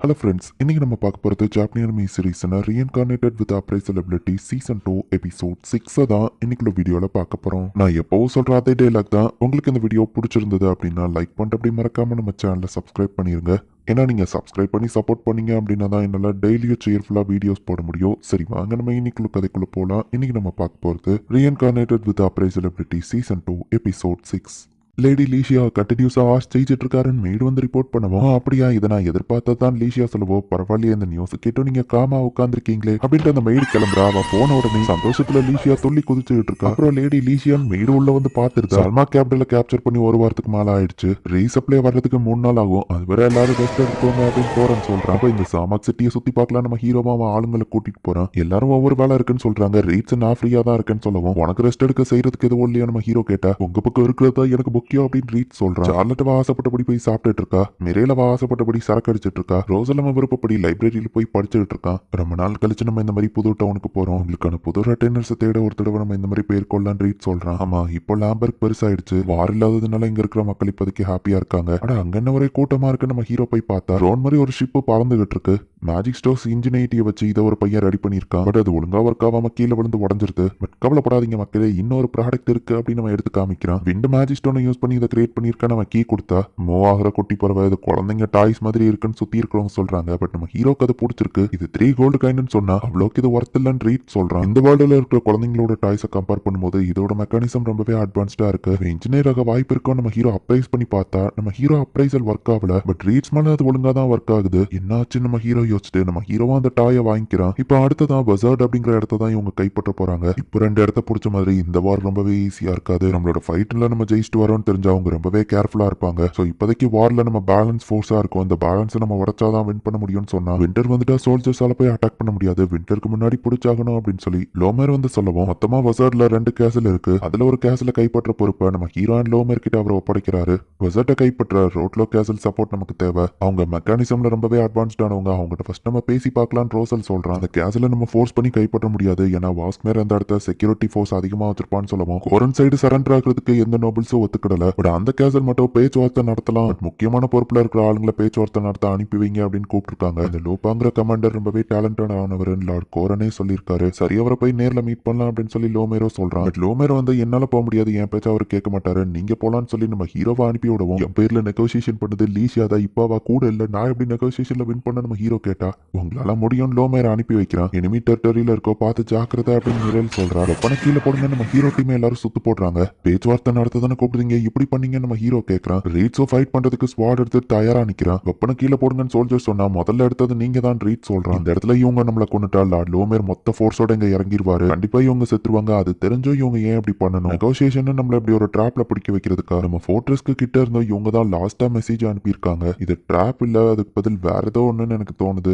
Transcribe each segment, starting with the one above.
Hello friends, இன்னைக்கு நம்ம பார்க்க போகிறது ஜாப்பனீஸ் அனிமி சீரிஸ்னா reincarnated with appraisal ability season 2 episode 6 தான் இன்னைக்குள்ள வீடியோவில் பார்க்க போகிறோம். நான் எப்போவும் சொல்கிற அதே டைலாக் தான். உங்களுக்கு இந்த வீடியோ பிடிச்சிருந்தது அப்படின்னா லைக் பண்ணிட்டு அப்படி மறக்காம நம்ம சேனலை சப்ஸ்கிரைப் பண்ணிருங்க. ஏன்னா நீங்கள் சப்ஸ்கிரைப் பண்ணி சப்போர்ட் பண்ணீங்க அப்படின்னா தான் என்னால் டெய்லியும் சேர்ஃபுல்லாக வீடியோஸ் போட முடியும். சரி வாங்க நம்ம இன்னைக்குள்ள கதைக்குள்ள போகலாம். இன்னைக்கு நம்ம பார்க்க போகிறது reincarnated with appraisal ability season 2 episode 6. Lady லீஷியா கண்டினியூஸா ஆஷ் செய்துட்டு இருக்காருன்னு மெய்டு வந்து ரிப்போர்ட் பண்ணவும், அப்படியா இதை நான் எதிர்பார்த்ததான் லீஷியா சொல்லவோ, பரவாயில்லையே இந்த நியூஸ் கேட்டும் நீங்க காமா உட்காந்துருக்கீங்களே அப்படின்ட்டு அந்த மெய்டு கிளம்புறா. அவ போன உடனே சந்தோஷத்துல லீஷியா துள்ளி குதிச்சுட்டு இருக்கா. அப்புறம் லேடி லீஷியான் மெய்டு உள்ள வந்து பாத்துருந்தா. சல்மா கேபிட்டல கேப்சர் பண்ணி ஒரு வாரத்துக்கு மேல ஆயிடுச்சு. ரீசப்ளே வர்றதுக்கு 3 நாள் ஆகும். அது வரை எல்லாரும் ரெஸ்ட் எடுத்துக்கோங்க அப்படின்னு போறேன்னு சொல்றான். அப்ப இந்த சாமாக் சிட்டியை சுத்தி பார்க்கலாம் நம்ம ஹீரோவா அவன் ஆளுங்களை கூட்டிட்டு போறான். எல்லாரும் ஒவ்வொரு வேலை இருக்குன்னு சொல்றாங்க. ரீட்ஸ் நான் ஃப்ரீயா தான் இருக்கேன்னு சொல்லவும், உனக்கு ரெஸ்ட் எடுக்க செய்யறதுக்கு எதுவும் இல்லையா நம்ம ஹீரோ கேட்டா, உங்க பக்கம் இருக்கிறதா எனக்கு முக்கியம் அப்படின்னு ரீட் சொல்றான். சார்லட் ஆசைப்பட்டபடி போய் சாப்பிட்டுட்டு இருக்கா. மிரேல ஆசைப்பட்டபடி சரக்கு அடிச்சிட்டு இருக்கா. ரோசலம் விருப்பப்படி லைப்ரரியில போய் படிச்சுட்டு இருக்கான். ரொம்ப நாள் கழிச்சு நம்ம இந்த மாதிரி புது டவுனுக்கு போறோம். உங்களுக்கான புது அட்டெண்டன்ஸ் தேட ஒரு தடவை நம்ம இந்த மாதிரி போயிருக்கோம்லாம் ரீட் சொல்றான். ஆமா, இப்போ லாம்பர்க் பெருசாயிடுச்சு. வார் இல்லாததுனால இங்க இருக்கிற மக்கள் இப்போதைக்கு ஹாப்பியா இருக்காங்க. ஆனா அங்க என்ன ஒரே கூட்டமா இருக்கு. நம்ம ஹீரோ போய் பார்த்தா ரோன் மாதிரி ஒரு ஷிப் பறந்துகிட்டு இருக்கு. மேஜிக் ஸ்டோர்ஸ் இன்ஜினியரிட்டியை வச்சு இதை ஒரு பையன் ரெடி பண்ணியிருக்கான். பட் அது ஒழுங்கா ஒர்க் ஆகாம கீழே விழுந்து உடஞ்சிருது. பட் கவலைப்படாதீங்க மக்களே, இன்னொரு ப்ராடக்ட் இருக்கு அப்படின்னு நம்ம எடுத்து காமிக்கிறான். விண்டு மேஜிக் ஸ்டோனை யூஸ் பண்ணி இதை கிரியேட் பண்ணியிருக்க நம்ம கீ கொடுத்தா மூவ் ஆகிற குட்டி பறவை இது குழந்தைங்க டாய்ஸ் மாதிரி இருக்குன்னு சுத்தி இருக்கிறவங்க சொல்றாங்க. பட் நம்ம ஹீரோக்கு அது பிடிச்சிருக்கு. இது 3 கோல்டு காயின்னு சொன்னா அவ்வளோக்கு இது ஒர்த் இல்லைன்னு ரீட் சொல்றான். இந்த வேர்ல்டுல இருக்கிற குழந்தைங்களோட டாய்ஸை கம்பேர் பண்ணும்போது இதோட மெக்கானிசம் ரொம்பவே அட்வான்ஸ்டா இருக்கு. இன்ஜினியர் ஆக வாய்ப்பு இருக்கும். நம்ம ஹீரோ அப்ரைஸ் பண்ணி பார்த்தா நம்ம ஹீரோ அப்ரைசல் ஒர்க் ஆகல. பட் ரீட்ஸ் மேல அது ஒழுங்கா தான் ஒர்க் ஆகுது. என்னாச்சு நம்ம ஹீரோ யோசிச்சுட்டு நம்ம ஹீரோவா அந்த டாயை வாங்கிக்கிறான். இப்போ அடுத்ததான் பசார்ட் அப்படிங்கிற இடத்த தான் இவங்க கைப்பற்ற போறாங்க. இப்போ 2 இடத்த பிடிச்ச மாதிரி இந்த வார் ரொம்பவே ஈஸியா இருக்காது. நம்மளோட ஃபைட்ல நம்ம ஜெயிச்சுட்டு வரோம்னு தெரிஞ்சா அவங்க ரொம்பவே கேர்ஃபுல்லா இருப்பாங்க. ஸோ இப்போதைக்கு வார்ல நம்ம பேலன்ஸ் ஃபோர்ஸா இருக்கும். அந்த பேலன்ஸை நம்ம உடச்சாதான் வின் பண்ண முடியும்னு சொன்னா, வின்டர் வந்துட்டா சோல்ஜர்ஸால போய் அட்டாக் பண்ண முடியாது. வின்டருக்கு முன்னாடி பிடிச்சாகணும் அப்படின்னு சொல்லி லோமேர் வந்து சொல்லவும், மொத்தமா வசார்ட்ல 2 கேசல் இருக்கு. அதுல ஒரு கேசல கைப்பற்ற பொறுப்பை நம்ம ஹீரோ அண்ட் லோமேர் கிட்ட அவர் ஒப்படைக்கிறாரு. வசார்ட்டை கைப்பற்ற ரோட்லோ கேசல் சப்போர்ட் நமக்கு தேவை. அவங்க மெக்கானிசம்ல ரொம்பவே அட்வான்ஸ்டானவங்க. அவங்ககிட்ட ஃபர்ஸ்ட் நம்ம பேசி பார்க்கலாம் ரோசல் சொல்றான். அந்த கேசல நம்ம ஃபோர்ஸ் பண்ணி கைப்பற்ற முடியாது. ஏன்னா வாஸ்மேர் அந்த இடத்த செக்யூரிட்டி ஃபோர்ஸ் அதிகமா வச்சிருப்பான்னு சொல்லவும், கோரன் சைடு சரண்டர் ஆகிறதுக்கு எந்த நோபல்ஸும் ஒத்துக்கிடல. பட் அந்த கேசல் மட்டும் பேச்சுவார்த்தை நடத்தலாம். முக்கியமான பொறுப்புல இருக்கிற ஆளுங்களை பேச்சுவார்த்தை நடத்த அனுப்பி வைங்க அப்படின்னு கூப்பிட்டுருக்காங்க. இந்த லோபாங்கிற கமாண்டர் ரொம்பவே டேலண்டட் ஆனவர் லார்ட் கோரனே சொல்லியிருக்காரு. சரி அவரை போய் நேர்ல மீட் பண்ணலாம் அப்படின்னு சொல்லி லோமேரோ சொல்றான். பட் லோமேரோ வந்து என்னால போக முடியாது, என் பேச்ச அவர் கேட்க மாட்டாரு, நீங்க போலான்னு சொல்லி நம்ம ஹீரோவை அனுப்பி விடுவோம். என் பேர்ல நெகோசியேஷன் பண்ணது லீஷியா தான், இப்பவா கூட இல்ல, நான் எப்படி நெகோசியேஷன்ல வின் பண்ண நம்ம ஹீரோ கேட்டா, உங்களால முடியும் லோமேர அனுப்பி வைக்கிறான். எனிமி டெரிட்டரியில இருக்கோ பார்த்து ஜாக்கிரதை அப்படின்னு மிரேல் சொல்றாரு. பணம் கீழே போடுங்க நம்ம ஹீரோ டீம் எல்லாரும் சுத்து போடுறாங்க. பேச்சுவார்த்தை நடத்ததானே கூப்பிடுறீங்க, இப்படி பண்ணீங்க நம்ம ஹீரோ கேட்கறான். ரீட்ஸோ ஃபைட் பண்றதுக்கு ஸ்வாட் எடுத்து தயாரா நிக்கிறான். வெப்பனை கீழே போடுங்கன்னு சோல்ஜர் சொன்னா முதல்ல எடுத்தது நீங்க தான் ரீட் சொல்றான். இந்த இடத்துல இவங்க நம்மளை கொண்டுட்டா லார்ட் லோமேர் மொத்த ஃபோர்ஸோட இங்க இறங்கிடுவாரு. கண்டிப்பா இவங்க செத்துருவாங்க. அது தெரிஞ்சோ இவங்க ஏன் இப்படி பண்ணணும்? நெகோசியேஷன் நம்மள இப்படி ஒரு டிராப்ல பிடிக்க வைக்கிறதுக்கா? நம்ம ஃபோர்ட்ரஸ்க்கு கிட்ட இருந்தோ இவங்க தான் லாஸ்டா மெசேஜ் அனுப்பியிருக்காங்க. இது டிராப் இல்ல, அதுக்கு பதில் வேற ஏதோ ஒண்ணுன்னு எனக்கு தோணுது.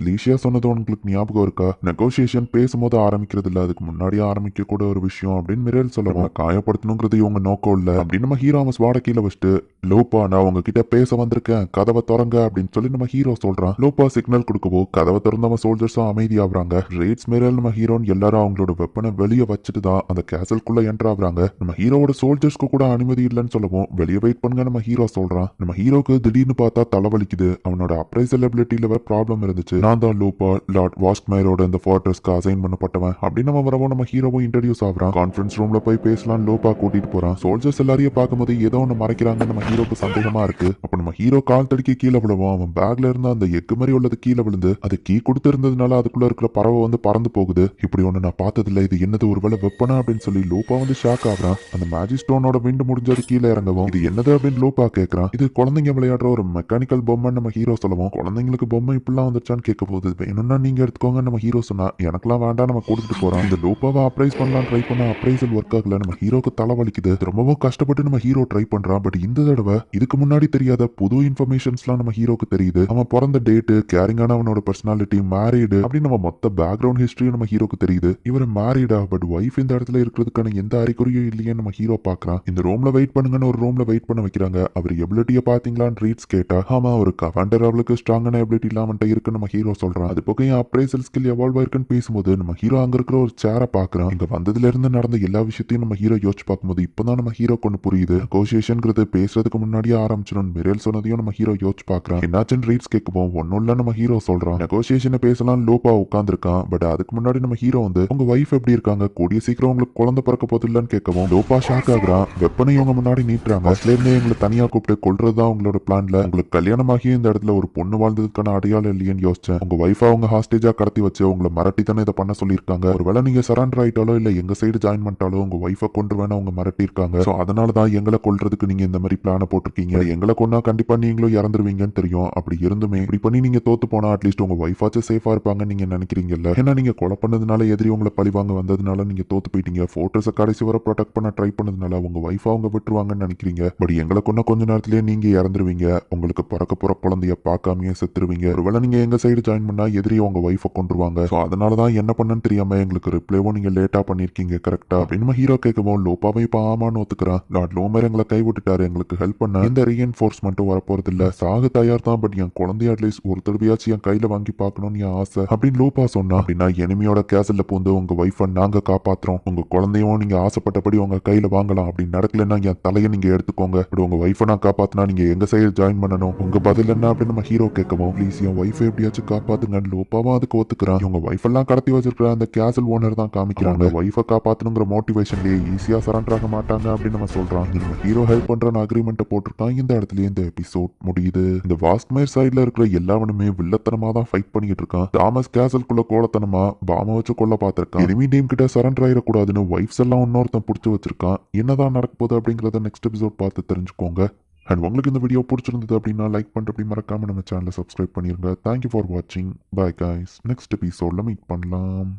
லீஷியா சொன்னது உங்களுக்கு ஞாபகம் இருக்கா? நெகோசியேஷன் பேசும்போது ஆரம்பிக்கிறது இல்ல, அதுக்கு முன்னாடியே ஆரம்பிக்க கூட ஒரு விஷயம் அப்படின்னு மிரேல் சொல்லுவாங்க. காயப்படுத்தணுங்கிறது இவங்க நோக்கம் இல்ல அப்படின்னு நம்ம ஹீரோ அவன் ஸ்வாட கீழே வச்சுட்டு, லோப்பா நான் உங்ககிட்ட பேச வந்திருக்கேன், கதவை திறங்க அப்படின்னு சொல்லி நம்ம ஹீரோ சொல்றான். லோப்பா சிக்னல் கொடுக்கவோ கதவை திறந்து நம்ம சோல்ஜர்ஸும் அமைதியாகிறாங்க. ரேட்ஸ் மிரேல் நம்ம ஹீரோன்னு எல்லாரும் அவங்களோட வெப்பனை வெளியே வச்சுட்டு தான் அந்த கேசல்குள்ள என்டர் ஆகுறாங்க. நம்ம ஹீரோவோட சோல்ஜர்ஸ்க்கு கூட அனுமதி இல்லைன்னு சொல்லவும், வெளியே வெயிட் பண்ணுங்க நம்ம ஹீரோ சொல்றான். நம்ம ஹீரோக்கு திடீர்னு பார்த்தா தலைவலிக்குது. அவனோட அப்ரைசல் எபிலிட்டியில வேற ப்ராப்ளம் இருந்துச்சு. நான் தான் லோப்பா, லார்ட் வாஸ்க்மேரோட இந்த ஃபார்ட்ரஸ்க்கு அசைன் பண்ணப்பட்டவன் அப்படின்னு நம்ம வரவும் நம்ம ஹீரோவும் இன்ட்ரடியூஸ் ஆகுறான். கான்ஃபரன்ஸ் ரூம்ல போய் பேசலாம் லோப்பா கூட்டிட்டு போறான். சோல்ஜர்ஸ் எல்லாரையும் பார்க்கும்போது ஏதோ ஒன்று மறைக்கிறாங்க. நம்ம ஹீரோக்கு சந்தேகமா இருக்கு. அப்ப நம்ம ஹீரோ கால் தடுக்கி கீழே விழுவோம். அவன் பேக்ல இருந்து அந்த எக்கு மாதிரி உள்ளது கீழே விழுந்து அது கீ கொடுத்து இருந்ததுனால அதுக்குள்ள இருக்கிற பறவை வந்து பறந்து போகுது. இப்படி ஒண்ணு நான் பார்த்ததில்ல, இது என்னது ஒருவேளை வெப்பனா அப்படின்னு சொல்லி லோப்பா வந்து ஷாக் ஆகுறான். அந்த மேஜிக் ஸ்டோனோட விண்டு முடிஞ்சது கீழே இறங்கவும், இது என்னது அப்படின்னு லோப்பா கேட்கறான். இது குழந்தைங்க விளையாடுற ஒரு மெக்கானிக்கல் பொம்மை நம்ம ஹீரோ சொல்லவும், குழந்தைங்களுக்கு பொம்மை இப்படிலாம் வந்துச்சான்னு கேட்க போகுது. வேணும்னா நீங்க எடுத்துக்கோங்க நம்ம ஹீரோ சொன்னா, எனக்கெல்லாம் வேண்டாம் நம்ம கொடுத்துட்டு போறோம். இந்த லோப்பாவை அப்ரைஸ் பண்ணலாம் ட்ரை பண்ண அப்ரைசல் ஒர்க் ஆகல. நம்ம ஹீரோக்கு தலை வலிக்குது. ரொம்பவும் கஷ்டப்பட்டு நம்ம ஹீரோ ட்ரை பண்றான். பட் இந்த தடவை இதுக்கு முன்னாடி தெரியாத புது இன்ஃபர்மேஷன்ஸ்லாம் நம்ம ஹீரோக்கு தெரியுது. அவன் பிறந்த டேட்டு, கேரிங்கான அவனோட பர்சனாலிட்டி, மேரீடு அப்படின்னு நம்ம மொத்த பேக்ரவுண்ட் ஹிஸ்டரியும் நம்ம ஹீரோக்கு தெரியுது. இவர் மேரீடா, பட் ஒய்ஃப் இந்த இடத்துல இருக்கிறதுக்கான எந்த அறிகுறியும் இல்லையே நம்ம ஹீரோ பாக்குறான். இந்த ரூம்ல வெயிட் பண்ணுங்கன்னு ஒரு ரூம்ல வெயிட் பண்ண வைக்கிறாங்க. அவர் எபிலிட்டியை பாத்தீங்களான்னு ரீட்ஸ் கேட்டா, ஆமா ஒரு கமாண்டர் அவளுக்கு ஸ்ட்ராங்கான எபிலிட்டி இல்லாம இருக்கு நம்ம ஹீரோ சொல்றான். அது போக என் அப்ரைசல் ஸ்கில் எவால்வ் ஆயிருக்குன்னு பேசும்போது நம்ம ஹீரோ அங்க இருக்கிற ஒரு சேரை பாக்குறான். இங்க வந்ததுல இருந்து நடந்த எல்லா விஷயத்தையும் நம்ம ஹீரோ யோசிச்சு பார்க்கும்போது இப்பதான் நம்ம ஹீரோக்கு ஒன்று புரியுது. நெகோசியேஷன்ங்கிறது பேசுறதுக்கு முன்னாடியே ஆரம்பிச்சிடும் மிரேல் சொன்னதையும் நம்ம ஹீரோ யோசிச்சு பாக்குறான். என்னாச்சுன்னு ரீட்ஸ் கேட்கவும் ஒன்னும் இல்ல நம்ம ஹீரோ சொல்றான். நெகோசியேஷனை பேசலாம் லோபா உட்காந்துருக்கான். பட் அதுக்கு முன்னாடி நம்ம ஹீரோ வந்து உங்க வைஃப் எப்படி இருக்காங்க, கூடிய சீக்கிரம் உங்களுக்கு குழந்தை பிறக்க போது இல்லன்னு கேட்கவும் லோபா ஷாக் ஆகுறான். வெப்பனை இவங்க முன்னாடி நீட்டுறாங்க. ஃபர்ஸ்ட்ல இருந்தே எங்களை தனியா கூப்பிட்டு கொல்றதுதான் உங்களோட பிளான்ல. உங்களுக்கு கல்யாணமாகி இந்த இடத்துல ஒரு பொண்ணு வாழ்ந்ததுக்கான அடையாளம் இல்லையேன்னு யோசிச்சேன். உங்க வைஃபா அவங்க ஹாஸ்டேஜா கடத்தி வச்சு உங்களை மிரட்டி தானே இதை பண்ண சொல்லியிருக்காங்க. ஒருவேளை நீங்க சரண்டர் ஆயிட்டாலோ இல்ல எங்க சைடு ஜாயின் பண்ணிட்டாலோ உங்க வைஃபை கொண்டு வேணா அவங்க மிரட்டி இருக்காங்க. சோ அதனாலதான் எங்களை கொல்றதுக்கு நீங்க இந்த மாதிரி பிளான போட்டிருக்கீங்க. எங்களை கொன்னா கண்டிப்பா நீங்களும் இறந்துருவீங்கன்னு தெரியும். அப்படி இருந்துமே இப்படி பண்ணி நீங்க தோத்து போனா அட்லீஸ்ட் உங்க வைஃபாச்சும் சேஃபா இருப்பாங்கன்னு நீங்க நினைக்கிறீங்கல்ல. ஏன்னா நீங்க கொலை பண்ணதுனால எதிரி உங்களை பழிவாங்க வந்ததுனால நீங்க தோத்து போயிட்டீங்க. போட்டோஸை கடைசி வரை ப்ரொடெக்ட் பண்ண ட்ரை பண்ணதுனால உங்க வைஃபா அவங்க விட்டுருவாங்கன்னு நினைக்கிறீங்க. பட் எங்களை கொன்ன கொஞ்ச நேரத்திலேயே நீங்க இறந்துருவீங்க. உங்களுக்கு பிறக்க போற குழந்தைய பார்க்காமயே செத்துருவீங்க. ஒருவேளை நீங்க எங்க சைடு ஜாயின் பண்ணா எதிரி உங்க வைஃபை கொண்டுருவாங்க. சோ அதனாலதான் என்ன பண்ணன்னு தெரியாம எங்களுக்கு ரிப்ளைவும் நீங்க லேட்டா பண்ணிருக்கீங்க கரெக்டா அப்படின்னு ஹீரோ கேட்கவும் லோபாவை இப்ப ஆமான்னு ஒத்துக்கிறான். லார்ட் லோமர் எங்களை கைவிட்டுட்டாரு. எங்களுக்கு ஹெல்ப் பண்ண எந்த ரீஎன்ஃபோர்ஸ்மெண்ட்டும் வரப்போறது இல்ல. சாக தயார் தான். பட் என் குழந்தைய அட்லீஸ்ட் ஒரு தடவையாச்சும் என் கையில வாங்கி பார்க்கணும்னு என் ஆசை அப்படின்னு லோபா சொன்னா. அப்படின்னா எனிமியோட கேசல்ல பூந்து உங்க வைஃபை நாங்க காப்பாத்துறோம். உங்க குழந்தையும் நீங்க ஆசைப்பட்டபடி உங்க கையில வாங்கலாம். அப்படி நடக்கலன்னா என் தலையை நீங்க எடுத்துக்கோங்க. பட் உங்க வைஃபை நான் காப்பாத்தினா நீங்க எங்க சைடு ஜாயின் பண்ணணும். உங்க பதில் என்ன அப்படின்னு நம்ம ஹீரோ கேட்கவும் ப்ளீஸ் என் வைஃபை எப்படியாச்சும் காப்பாத்துங்க. லோபாவும் அதுக்கு ஒத்துக்கிறான். இவங்க வைஃப் எல்லாம் கடத்தி வச்சிருக்கிற அந்த கேசல் ஓனர் தான் காமிக்கிறாங்க. வைஃபை காப்பாத்தணுங்கிற மோட்டிவேஷன்லயே ஈஸியா சரண்டர் ஆக மாட்டாங்க அப்படின்னு நம்ம சொல்றான். நம்ம ஹீரோ ஹெல்ப் பண்ற அக்ரிமெண்ட் போட்டிருக்கான். இந்த இடத்துல இந்த எபிசோட் முடியுது. இந்த வாஸ்க்மேர் சைட்ல இருக்கிற எல்லாவனுமே வில்லத்தனமா தான் ஃபைட் பண்ணிட்டு இருக்கான். தாமஸ் கேசல்குள்ள கோலத்தனமா பாம வச்சு கொல்ல பார்த்திருக்கான். எனிமி டீம் கிட்ட சரண்டர் ஆயிடக்கூடாதுன்னு வைஃப்ஸ் எல்லாம் இன்னொருத்தன் புடிச்சு வச்சிருக்கான். என்னதான் நடக்க போகுது அப்படிங்கறத நெக்ஸ்ட் எபிசோட் பார்த்து தெரிஞ்சுக்கோங்க. அண்ட் உங்களுக்கு இந்த வீடியோ பிடிச்சிருந்தது அப்படின்னா லைக் பண்ணிட்டு அப்படி மறக்காம நம்ம சேனலை சப்ஸ்கிரைப் பண்ணிருங்க. தேங்க்யூ ஃபார் வாட்சிங். Bye guys. நெக்ஸ்ட் எபிசோட்ல மீட் பண்ணலாம்.